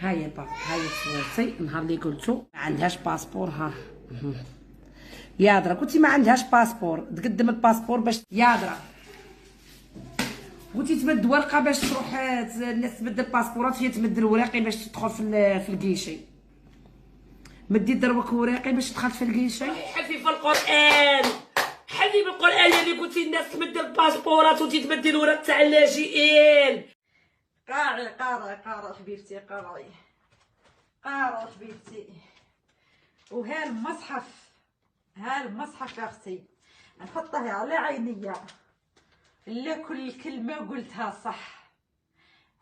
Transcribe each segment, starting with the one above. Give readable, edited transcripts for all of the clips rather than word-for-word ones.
هاي تصورتي نهار اللي قلتو ما عندهاش باسبور. ها يادرا كنتي ما عندهاش باسبور، تقدم الباسبور باش يادرا قلتي تمد ورقه باش تروح الناس تبدل الباسبورات، هي تمد الوراقي باش تدخل في الكيشي. مدي دروك وراقي باش دخلت في الكيشي. حلفي في القران، حلفي بالقران اللي قلتي الناس تمد الباسبورات وانتي تمدي الوراق تاع اللاجئين. قاري حبيبتي، قاري حبيبتي. وها المصحف يا اختي نحطه على عينيا، لا كل كلمه قلتها صح.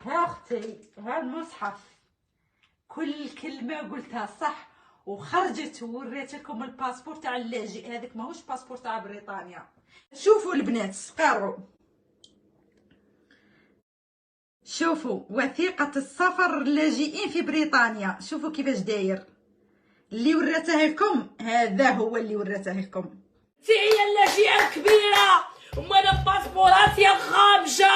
ها اختي، ها المصحف كل كلمه قلتها صح، وخرجت ووريت لكم الباسبور تاع اللاجئ. هذاك ماهوش باسبور تاع بريطانيا. شوفوا البنات، قارعوا، شوفوا وثيقة السفر اللاجئين في بريطانيا. شوفوا كيفاش داير. اللي وريته لكم هذا هو اللي وريته لكم. هي اللاجئة الكبيرة، ومانا الباسبورات يا الخامجة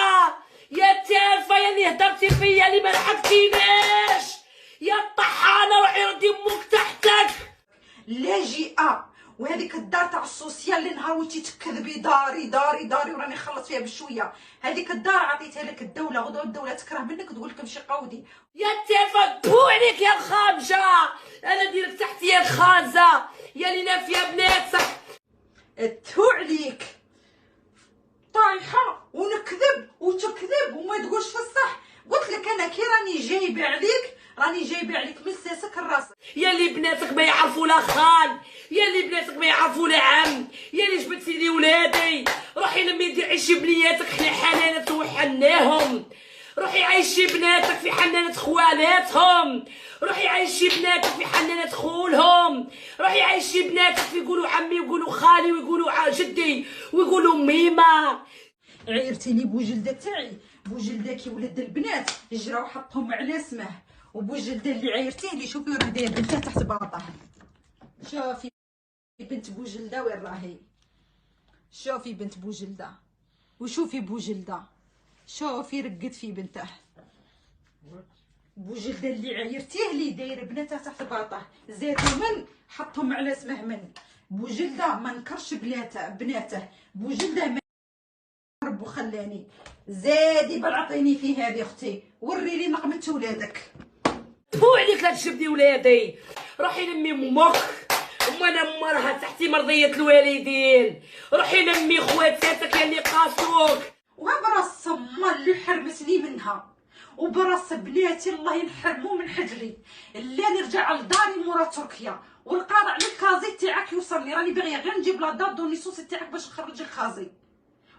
يا تافهة، يا اللي هدرتي فيا اللي ما لحقتيناش يا الطحانة، روحي ردي امك تحتك. لاجئة، وهذيك الدار تاع السوسيال اللي نهار وانتي تكذبي داري وراني خلصت فيها بشويه. هذيك الدار عطيتها لك الدوله، غدوه الدوله تكره منك تقول لك امشي قودي. يا تافه بو عليك يا الخامجه، انا نديرك تحت يا الخانزه يا اللي نافيه بناتك. تو عليك طايحه ونكذب وتكذب وما تقولش في الصح. قلت لك انا كي راني جايبه عليك من ساسك لراسك. يا اللي بناتك ما يعرفوا لا خال، يا اللي بناتك ما يعرفوا لا عم، يا اللي جبتي لي ولادي. روحي لمي دير عيشي بنياتك، حنا حنانه وحناهم. روحي عيشي بناتك في حنانه خوالاتهم، روحي عيشي بناتك في حنانه خولهم، روحي عيشي بناتك في يقولوا عمي ويقولوا خالي ويقولوا جدي ويقولوا ميمه. عيرتيني بوجلده تاعي، بوجلده كي ولد البنات جراو حطهم على اسمه، وبوجلده اللي عيرتيه لي. شوفي راه داير بنته تحت باطه. شوفي بنت بوجلده وين راهي، شوفي بنت بوجلده، وشوفي بوجلده، شوفي رقد في بنته. بوجلده اللي عيرتيه لي داير بنته تحت باطه، زادوا من حطهم على اسمه. من بوجلده ما نكرش بناته، بوجلده ما ربو خلاني. زادي بالعطيني في هذه اختي، وريني نقمه ولادك. هو عليك لا تشبدي ولادي، روحي لمي امك، وانا مرها تحتي مرضيه الوالدين. روحي لمي خواتاتك يا اللي قاسوك، وبراس ما اللي حرمتني منها، وبراس بناتي الله ينحرموا من حجري. لا نرجع لداري مورا تركيا، والقارع للكازي تاعك يوصلني. راني باغيه غير نجيب لا دات دو نيسوس تاعك باش نخرج الكازي،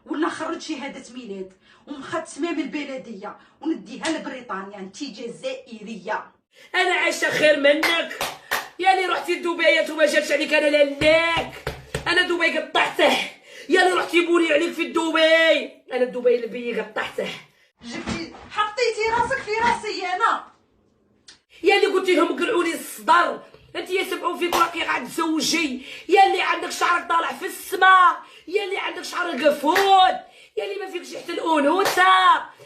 ولا نخرج شهاده ميلاد ومختمه من البلديه ونديها لبريطانيا. انتي جزائريه، انا عايشه خير منك يا اللي رحتي لدبي وما جاتش عليك. انا لاك، انا دبي قطعته يا اللي رحتي بولي عليك في دبي. انا دبي اللي قطعته. جبتي حطيتي راسك في راسي انا، يا اللي قلتي لهم قلعوني الصدر. انت يسمعوا فيك راكي قاعد تزوجي، يا اللي عندك شعرك طالع في السما، يا اللي عندك شعر قفود، يا اللي ما فيكش حتى الانوثه،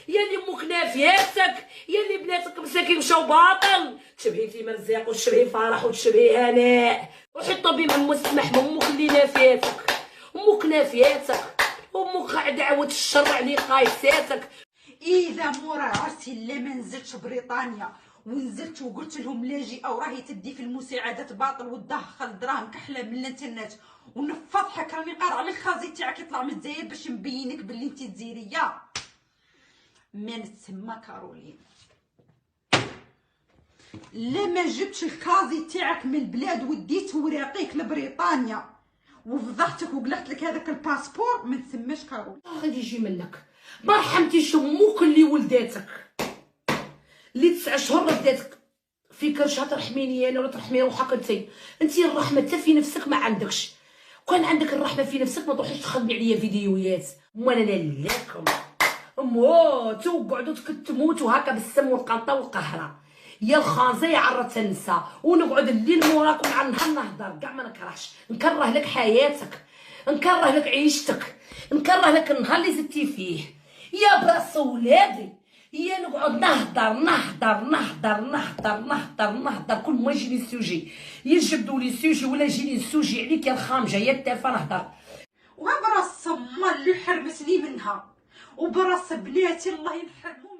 يا اللي امك نافياتك، يا اللي بناتك مساكين مشاو باطل. تشبهي في مرزاق وتشبهي فرح وتشبهي هناء. روحي طبي مع المسمح من امك اللي نافياتك، امك نافياتك، امك قاعده عاود الشر عليك قايساتك. اذا مورا عرسي لا ما نزلتش بريطانيا ونزلت وقلت لهم لاجئه وراهي تدي في المساعدات باطل وتدخل دراهم كحله من الانترنت ونفضحك. راني قارعه على الخازي تاعك يطلع من الجزائر باش نبينك بلي انت جزائريه. من تما كارولين، لما جبتش الكازي تاعك من البلاد وديت وراقيك لبريطانيا وفضحتك وقلعت لك هذاك الباسبور، من ثماش كارولين. غادي يجي منك ما رحمتيش امك اللي ولداتك، اللي 9 شهور رداتك في كرشها. ترحميني انا ولا ترحمي روحك انت الرحمه حتى في نفسك ما عندكش. كان عندك الرحمه في نفسك ما تروحيش تخدمي عليا فيديوهات. وانا لكم موتوا وقعدوا تموتوا هكا بالسم والقنطه والقهره. يا الخازي عرت النساء ونقعد الليل موراكم على النهار نهضر كاع ما نكرهش. نكره لك حياتك، نكره لك عيشتك، نكره لك النهار اللي زدتي فيه. يا براس ولادي هي نقعد نهضر كل ما يجيني السوجي يجبدوا لي السوجي ولا يجيني السوجي عليك يا الخامجه يا التافه نهضر. وها براس ما اللي حرمتني منها وبراس بناتي الله ينحرمو.